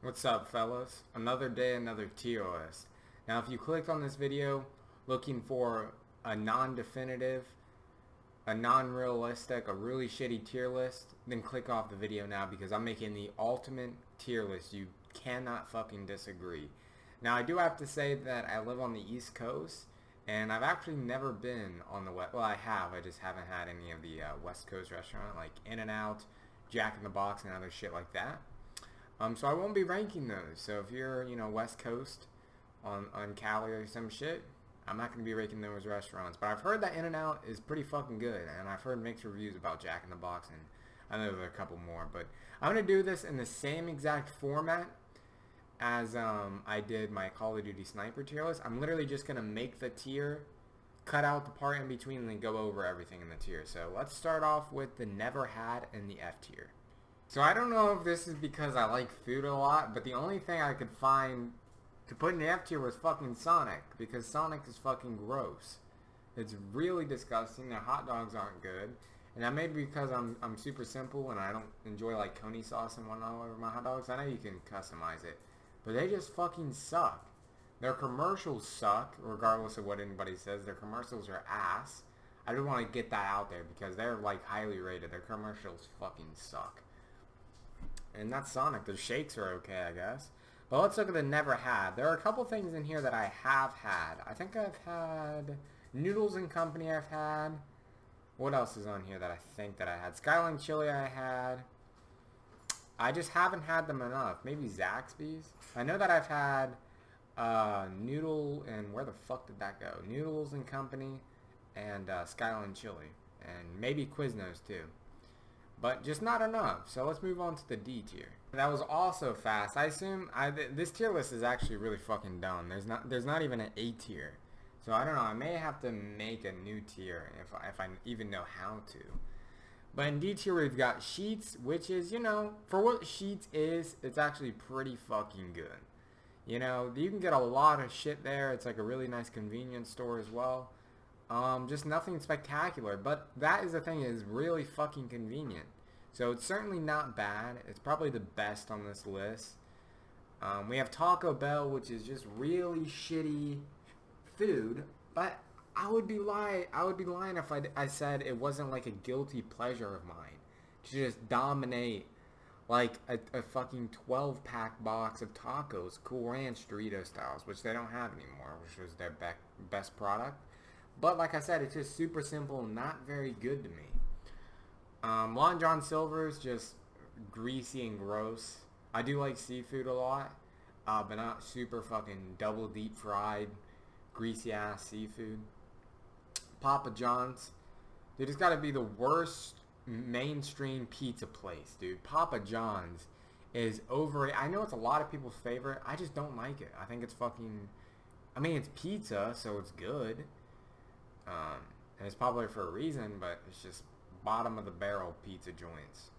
What's up, fellas? Another day, another tier list. Now, if you clicked on this video looking for a non-definitive, a non-realistic, a really shitty tier list, then click off the video now because I'm making the ultimate tier list. You cannot fucking disagree. Now, I do have to say that I live on the East Coast, and I've actually never been on the West. Well, I have. I just haven't had any of the West Coast restaurant like In-N-Out, Jack in the Box, and other shit like that. So I won't be ranking those. So if you're, West Coast on Cali or some shit, I'm not going to be ranking those restaurants. But I've heard that In-N-Out is pretty fucking good, and I've heard mixed reviews about Jack in the Box, and I know there are a couple more. But I'm going to do this in the same exact format as I did my Call of Duty Sniper tier list. I'm literally just going to make the tier, cut out the part in between, and then go over everything in the tier. So let's start off with the never had and the F tier. So I don't know if this is because I like food a lot, but the only thing I could find to put in the F tier was fucking Sonic, because Sonic is fucking gross. It's really disgusting. Their hot dogs aren't good, and that may be because I'm super simple and I don't enjoy like coney sauce and whatnot over my hot dogs. I know you can customize it, but they just fucking suck. Their commercials suck, regardless of what anybody says. Their commercials are ass. I just want to get that out there because they're like highly rated. Their commercials fucking suck. And that's Sonic. The shakes are okay, I guess. But let's look at the never had. There are a couple things in here that I have had. I think I've had Noodles and Company I've had. What else is on here that I think that I had? Skyline Chili I had. I just haven't had them enough. Maybe Zaxby's. I know that I've had Noodle and where the fuck did that go? Noodles and Company and Skyline Chili. And maybe Quiznos too. But just not enough. So let's move on to the D tier. That was also fast. I assume this tier list is actually really fucking dumb. There's not even an A tier. So I don't know. I may have to make a new tier if I even know how to. But in D tier we've got Sheetz, which is, for what Sheetz is, it's actually pretty fucking good. You can get a lot of shit there. It's like a really nice convenience store as well. Just nothing spectacular, but that is the thing, is really fucking convenient. So it's certainly not bad. It's probably the best on this list. We have Taco Bell, which is just really shitty food, but I would be lying if I said it wasn't like a guilty pleasure of mine to just dominate like a fucking 12-pack box of tacos, Cool Ranch Dorito styles, which they don't have anymore, which was their best product. But like I said, it's just super simple and not very good to me. Lon John Silver is just greasy and gross. I do like seafood a lot, but not super fucking double deep fried, greasy ass seafood. Papa John's, dude, it's gotta be the worst mainstream pizza place, dude. Papa John's is overrated. I know it's a lot of people's favorite. I just don't like it. I think it's fucking, it's pizza, so it's good. And it's popular for a reason, but it's just bottom of the barrel pizza joints.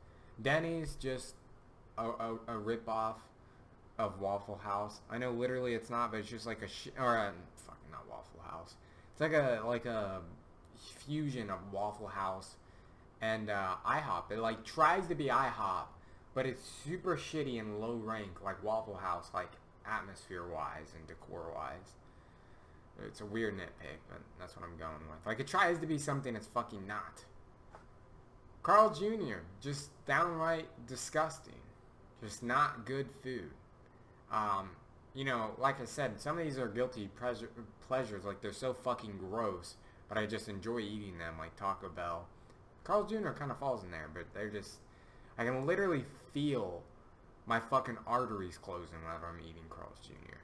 Denny's just a rip off of Waffle House. I know literally it's not, but it's just like fucking not Waffle House. It's like a fusion of Waffle House and Ihop. It like tries to be Ihop, but it's super shitty and low rank like Waffle House, like atmosphere wise and decor wise. It's a weird nitpick, but that's what I'm going with. Like, it tries to be something it's fucking not. Carl Jr., just downright disgusting. Just not good food. Like I said, some of these are guilty pleasures. Like, they're so fucking gross, but I just enjoy eating them, like Taco Bell. Carl Jr. kind of falls in there, but they're just... I can literally feel my fucking arteries closing whenever I'm eating Carl's Jr.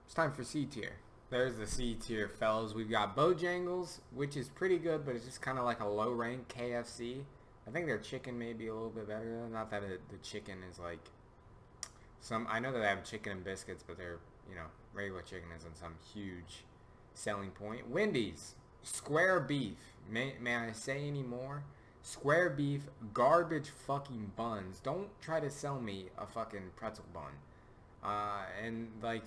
It's time for C tier. There's the C tier, fellas. We've got Bojangles, which is pretty good, but it's just kind of like a low rank KFC. I think their chicken may be a little bit better though. Not that the chicken is like I know that they have chicken and biscuits, but their regular chicken isn't some huge selling point. Wendy's square beef. May I say any more? Square beef, garbage fucking buns. Don't try to sell me a fucking pretzel bun. And like.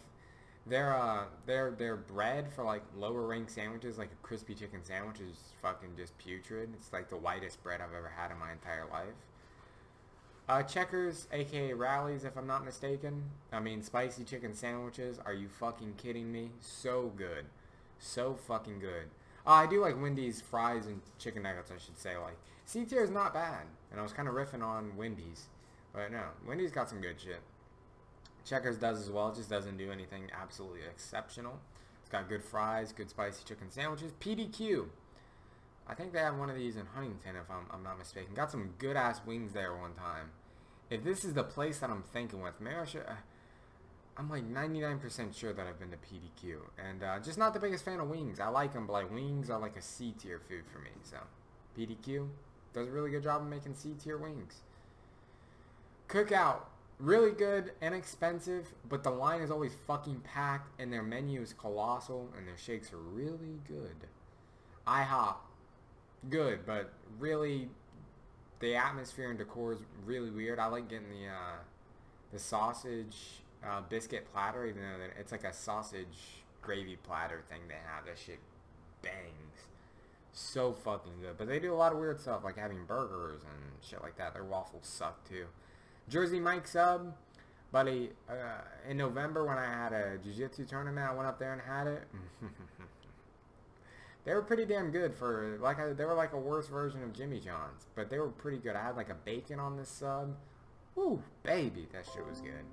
Their bread for like lower ranked sandwiches, like a crispy chicken sandwich, is fucking just putrid. It's like the whitest bread I've ever had in my entire life. Checkers, aka Rallies, if I'm not mistaken. I mean, spicy chicken sandwiches. Are you fucking kidding me? So good. So fucking good. I do like Wendy's fries and chicken nuggets, I should say. Like, C tier is not bad. And I was kind of riffing on Wendy's. But no, Wendy's got some good shit. Checkers does as well. It just doesn't do anything absolutely exceptional. It's got good fries, good spicy chicken sandwiches. PDQ. I think they have one of these in Huntington, if I'm not mistaken. Got some good ass wings there one time. If this is the place that I'm thinking with, maybe I should. I'm like 99% sure that I've been to PDQ, and just not the biggest fan of wings. I like them, but like wings are like a C tier food for me. So PDQ does a really good job of making C tier wings. Cookout, really good, inexpensive, but the line is always fucking packed, and their menu is colossal, and their shakes are really good. Ihop, good, but really, the atmosphere and decor is really weird. I like getting the sausage biscuit platter, even though it's like a sausage gravy platter thing they have. That shit bangs. So fucking good. But they do a lot of weird stuff, like having burgers and shit like that. Their waffles suck too. Jersey Mike sub, buddy. In November when I had a jiu-jitsu tournament, I went up there and had it. They were pretty damn good for, they were like a worse version of Jimmy John's, but they were pretty good. I had like a bacon on this sub. Woo, baby, that shit was good.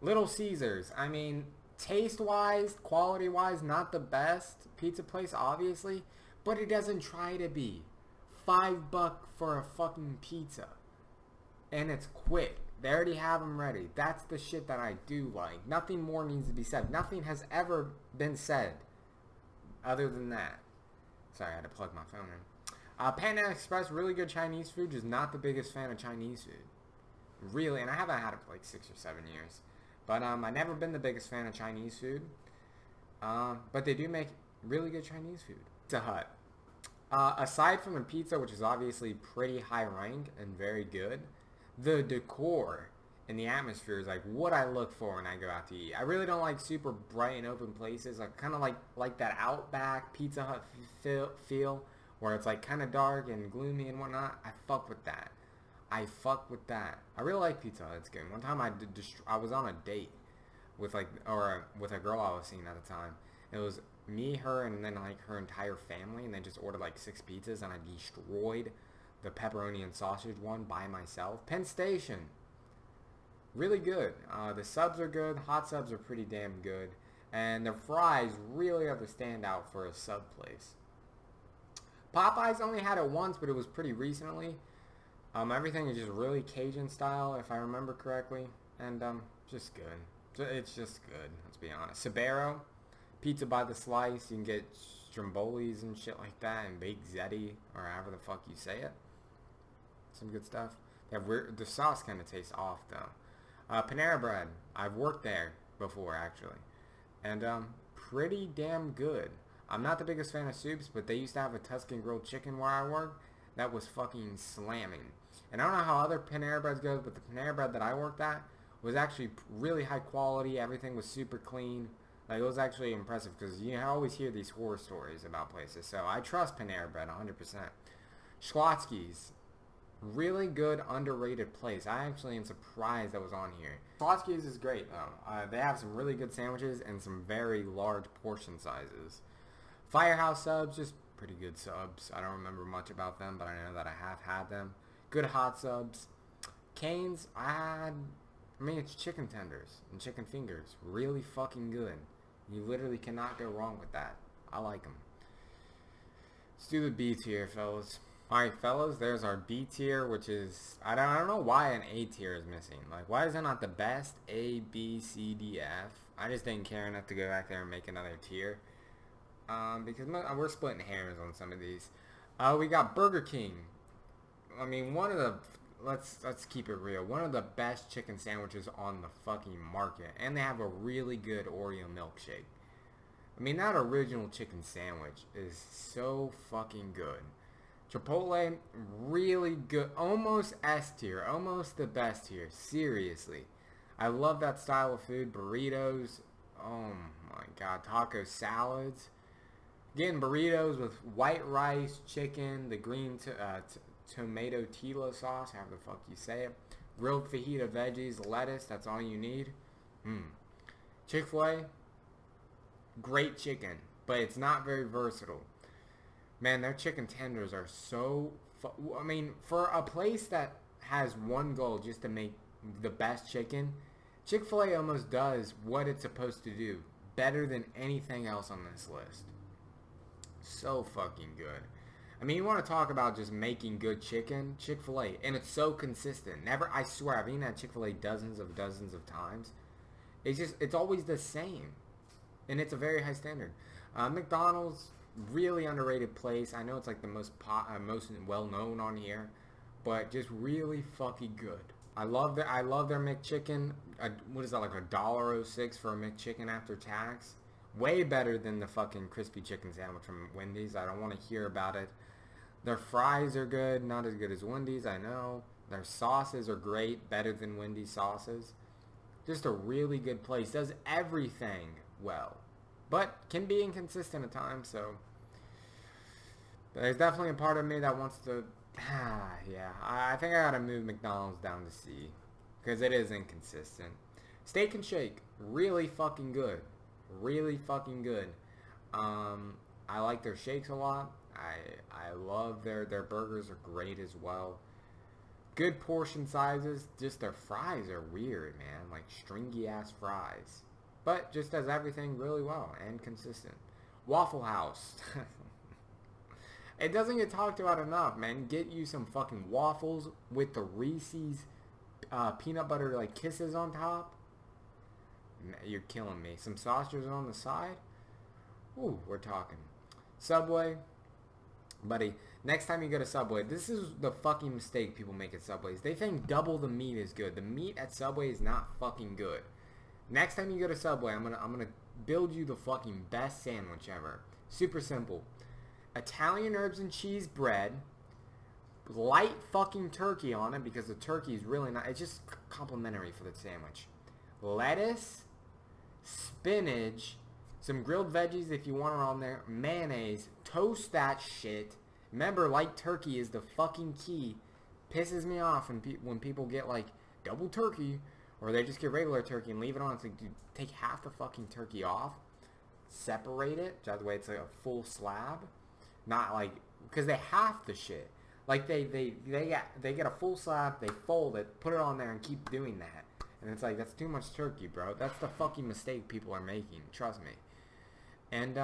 Little Caesars, I mean, taste-wise, quality-wise, not the best pizza place, obviously, but it doesn't try to be. $5 for a fucking pizza. And it's quick. They already have them ready. That's the shit that I do like. Nothing more needs to be said. Nothing has ever been said other than that. Sorry, I had to plug my phone in. Panda Express, really good Chinese food. Just not the biggest fan of Chinese food. Really, and I haven't had it for like 6 or 7 years. But I've never been the biggest fan of Chinese food. But they do make really good Chinese food. Pizza Hut. Aside from the pizza, which is obviously pretty high rank and very good, the decor and the atmosphere is like what I look for when I go out to eat. I really don't like super bright and open places. I kind of like that Outback Pizza Hut feel where it's like kind of dark and gloomy and whatnot. I fuck with that. I really like Pizza Hut. It's good. One time I was on a date with with a girl I was seeing at the time. It was me, her, and then like her entire family, and they just ordered like 6 pizzas, and I destroyed the pepperoni and sausage one by myself. Penn Station, really good. The subs are good. Hot subs are pretty damn good, and their fries really are the standout for a sub place. Popeyes only had it once, but it was pretty recently. Everything is just really Cajun style, if I remember correctly, and just good. It's just good. Let's be honest. Sbarro, pizza by the slice. You can get strombolis and shit like that, and baked ziti, or however the fuck you say it. Some good stuff. The sauce kind of tastes off though. Panera Bread. I've worked there before actually, and pretty damn good. I'm not the biggest fan of soups, but they used to have a Tuscan grilled chicken where I worked that was fucking slamming. And I don't know how other Panera Breads goes, but the Panera Bread that I worked at was actually really high quality. Everything was super clean. Like, it was actually impressive because you always hear these horror stories about places. So I trust Panera Bread 100%. Schlotzsky's. Really good, underrated place. I actually am surprised that was on here. Schlotzsky's is great, though. They have some really good sandwiches and some very large portion sizes. Firehouse subs, just pretty good subs. I don't remember much about them, but I know that I have had them. Good hot subs. Cane's, it's chicken tenders and chicken fingers. Really fucking good. You literally cannot go wrong with that. I like them. Let's do the B tier, fellas. Alright, fellas, there's our B tier, which is, I don't know why an A tier is missing. Like, why is it not the best? A, B, C, D, F. I just didn't care enough to go back there and make another tier. Because we're splitting hairs on some of these. We got Burger King. I mean, let's keep it real. One of the best chicken sandwiches on the fucking market. And they have a really good Oreo milkshake. I mean, that original chicken sandwich is so fucking good. Chipotle, really good. Almost S tier. Almost the best tier. Seriously. I love that style of food. Burritos. Oh my god. Taco salads. Getting burritos with white rice, chicken, the green tomato tilo sauce, however the fuck you say it. grilled fajita veggies, lettuce, that's all you need. Chick-Fil-A, great chicken, but it's not very versatile. Man, their chicken tenders are so... I mean, for a place that has one goal just to make the best chicken, Chick-fil-A almost does what it's supposed to do better than anything else on this list. So fucking good. I mean, you want to talk about just making good chicken? Chick-fil-A. And it's so consistent. Never, I swear, I've eaten at Chick-fil-A dozens of times. It's always the same. And it's a very high standard. McDonald's, really underrated place. I know it's like the most well-known on here. But just really fucking good. I love their McChicken. What is that, like $1.06 for a McChicken after tax? Way better than the fucking crispy chicken sandwich from Wendy's. I don't want to hear about it. Their fries are good. Not as good as Wendy's, I know. Their sauces are great. Better than Wendy's sauces. Just a really good place. Does everything well. But can be inconsistent at times, so. There's definitely a part of me that wants to... yeah, I think I gotta move McDonald's down to C. Because it is inconsistent. Steak and Shake. Really fucking good. Really fucking good. I like their shakes a lot. I love their burgers are great as well. Good portion sizes. Just their fries are weird, man. Like stringy ass fries. But just does everything really well and consistent. Waffle House. It doesn't get talked about enough, man. Get you some fucking waffles with the Reese's peanut butter like kisses on top. You're killing me. Some sausages on the side. Ooh, we're talking. Subway. Buddy, next time you go to Subway, this is the fucking mistake people make at Subways. They think double the meat is good. The meat at Subway is not fucking good. Next time you go to Subway, I'm gonna build you the fucking best sandwich ever. Super simple. Italian herbs and cheese bread. Light fucking turkey on it because the turkey is really not... It's just complimentary for the sandwich. Lettuce, spinach, some grilled veggies if you want it on there, mayonnaise, toast that shit. Remember, light turkey is the fucking key. Pisses me off when people get like double turkey, or they just get regular turkey and leave it on. It's like, dude, take half the fucking turkey off, separate it. That way it's like a full slab, not like because they half the shit. Like they get a full slab, they fold it, put it on there, and keep doing that. And it's like, that's too much turkey, bro. That's the fucking mistake people are making. Trust me. And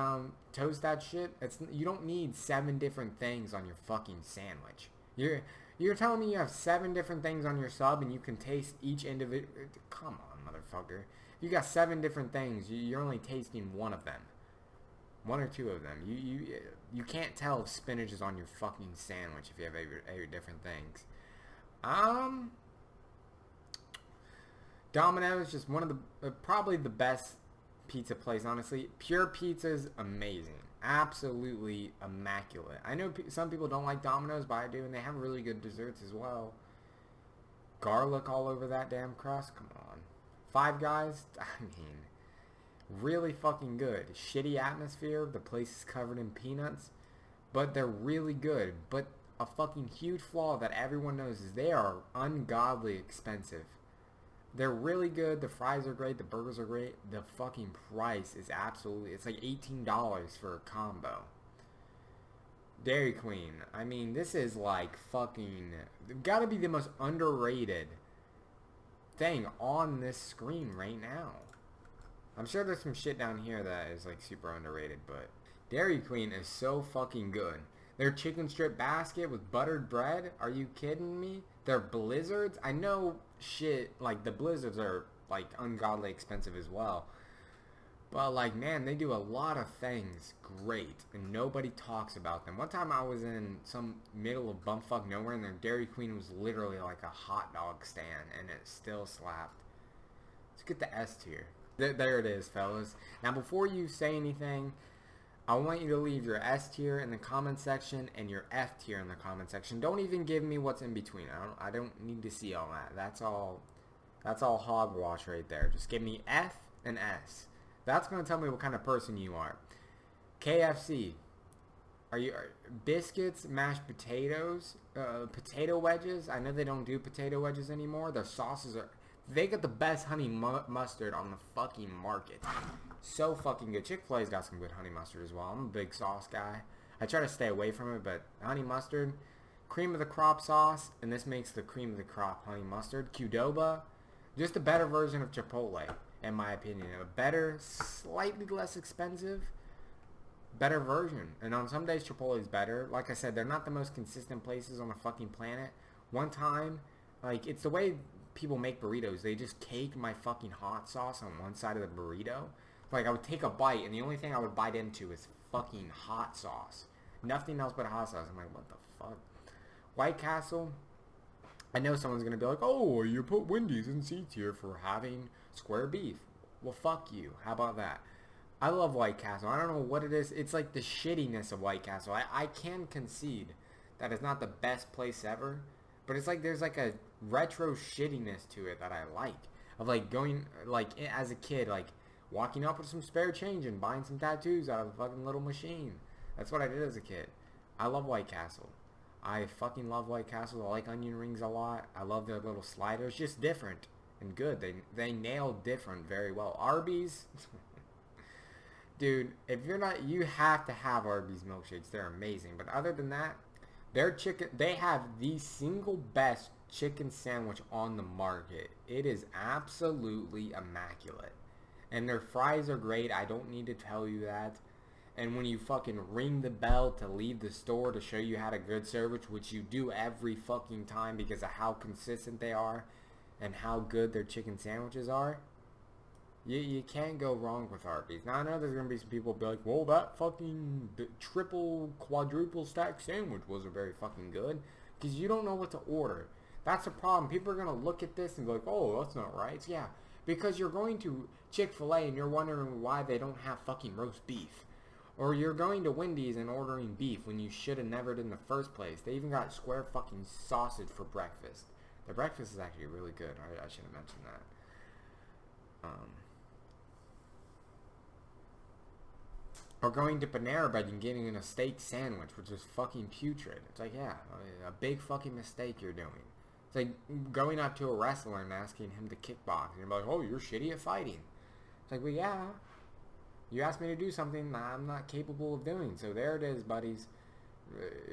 toast that shit. You don't need 7 different things on your fucking sandwich. You're telling me you have 7 different things on your sub and you can taste each individual? Come on, motherfucker. You got 7 different things. You're only tasting one of them. 1 or 2 of them. You can't tell if spinach is on your fucking sandwich if you have 8 different things. Domino's, just one of the probably the best pizza place, honestly. Pure Pizza's amazing, absolutely immaculate. I know some people don't like Domino's, but I do, and they have really good desserts as well. Garlic all over that damn crust, come on. Five Guys, I mean, really fucking good. Shitty atmosphere, the place is covered in peanuts, but they're really good. But a fucking huge flaw that everyone knows is they are ungodly expensive. They're really good. The fries are great. The burgers are great. The fucking price is absolutely... It's like $18 for a combo. Dairy Queen. I mean, this is like fucking... Gotta be the most underrated thing on this screen right now. I'm sure there's some shit down here that is like super underrated, but... Dairy Queen is so fucking good. Their chicken strip basket with buttered bread? Are you kidding me? Their blizzards? I know shit, like the blizzards are like ungodly expensive as well. But like, man, they do a lot of things great and nobody talks about them. One time I was in some middle of bumfuck nowhere and their Dairy Queen was literally like a hot dog stand and it still slapped. Let's get the S tier. There it is, fellas. Now before you say anything, I want you to leave your S tier in the comment section and your F tier in the comment section. Don't even give me what's in between. I don't need to see all that. That's all hogwash right there. Just give me F and S. That's going to tell me what kind of person you are. KFC. biscuits, mashed potatoes, potato wedges? I know they don't do potato wedges anymore. Their sauces are... They got the best honey mustard on the fucking market. So fucking good. Chick-fil-A's got some good honey mustard as well. I'm a big sauce guy. I try to stay away from it, but honey mustard, cream of the crop sauce, and this makes the cream of the crop honey mustard. Qdoba, just a better version of Chipotle, in my opinion. A better, slightly less expensive, better version. And on some days Chipotle is better. Like I said, they're not the most consistent places on the fucking planet. One time, like, it's the way people make burritos. They just cake my fucking hot sauce on one side of the burrito. Like, I would take a bite and the only thing I would bite into is fucking hot sauce. Nothing else but hot sauce. I'm like, what the fuck? White Castle, I know someone's gonna be like, oh, you put Wendy's in C tier for having square beef. Well, fuck you. How about that? I love White Castle. I don't know what it is. It's like the shittiness of White Castle. I can concede that it's not the best place ever, but it's like there's like a retro shittiness to it that I like. Of like going, like as a kid, like walking up with some spare change and buying some tattoos out of a fucking little machine. That's what I did as a kid. I love White Castle. I fucking love White Castle. I like onion rings a lot. I love their little sliders. Just different and good. They nailed different very well. Arby's, dude, if you're not, you have to have Arby's milkshakes. They're amazing. But other than that, their chicken, they have the single best chicken sandwich on the market. It is absolutely immaculate. And their fries are great. I don't need to tell you that. And when you fucking ring the bell to leave the store to show you had a good service, which you do every fucking time because of how consistent they are and how good their chicken sandwiches are, you can't go wrong with Arby's. Now, I know there's going to be some people be like, well, that fucking triple, quadruple stack sandwich wasn't very fucking good, because you don't know what to order. That's the problem. People are going to look at this and be like, oh, that's not right. Yeah, because you're going to Chick-Fil-A and you're wondering why they don't have fucking roast beef. Or you're going to Wendy's and ordering beef when you should have never did in the first place. They even got square fucking sausage for breakfast. The breakfast is actually really good. I should have mentioned that. Or going to Panera Bread and getting a steak sandwich, which is fucking putrid. It's like, yeah, a big fucking mistake you're doing. It's like going up to a wrestler and asking him to kickbox. And you're like, oh, you're shitty at fighting. It's like, well, yeah. You asked me to do something I'm not capable of doing. So there it is, buddies.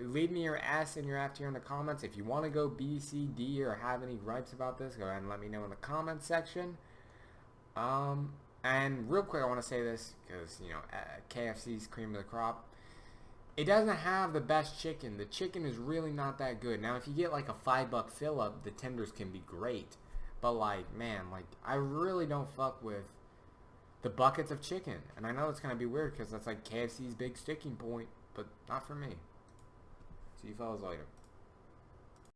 Leave me your S and your F tier in the comments. If you want to go B, C, D, or have any gripes about this, go ahead and let me know in the comments section. And real quick, I want to say this, because, you know, KFC's cream of the crop. It doesn't have the best chicken. The chicken is really not that good. Now, if you get like a $5 fill-up, the tenders can be great. But, like, man, like, I really don't fuck with the buckets of chicken. And I know it's going to be weird because that's like KFC's big sticking point, but not for me. See you fellas later.